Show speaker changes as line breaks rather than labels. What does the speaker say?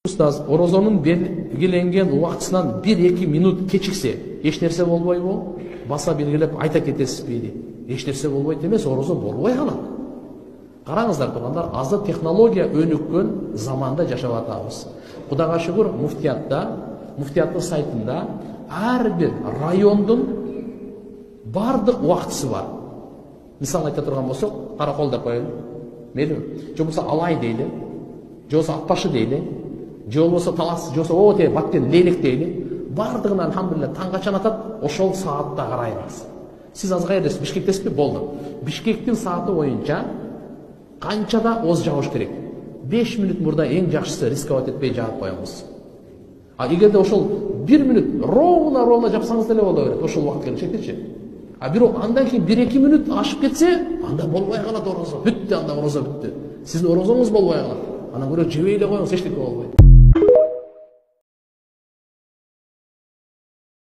Устаз, орозонун белгиленген убактысынан 1-2 минут кечиксе, эч нерсе болбойбу? Баса белгилеп айта кетесизби? Эч нерсе болбойт эмес, орозо болбой калат. Караңыздар туугандар, азыр технология өнүккөн заманда жашап атабыз. Кудайга шүгүр, муфтияттын сайтында ар бир райондун бардык убактысы бар. Мисал айта турган болсок, Каракол деп коелу. Мейли, же болбосо Алай дейли, же болбосо Атбашы дейли, же болбосо Талас, же болбосо Оте, Баттен, Лейлек дейли. Бардыгына алхамдулилля таң качан атат, ошол саатта карайбыз. Сиз азыр кайердесиз? Бишкектесизби? Болду. Бишкектин сааты боюнча канчада оз жагыш керек? 5 минут мурда эң жакшысы рисковать этпей жаап коюңуз. А эгерде ошол 1 минут ровно жапсаңыз деле боло берет. Ошол убакыт келишектичи. А бирок андан кийин 1-2 минут ашып кетсе, анда болбой калат орозо. Бүттү, анда орозо бүттү. Сиздин орозоңуз болбой калат. Анан көрө жебей эле коюңуз, эчтеке болбойт.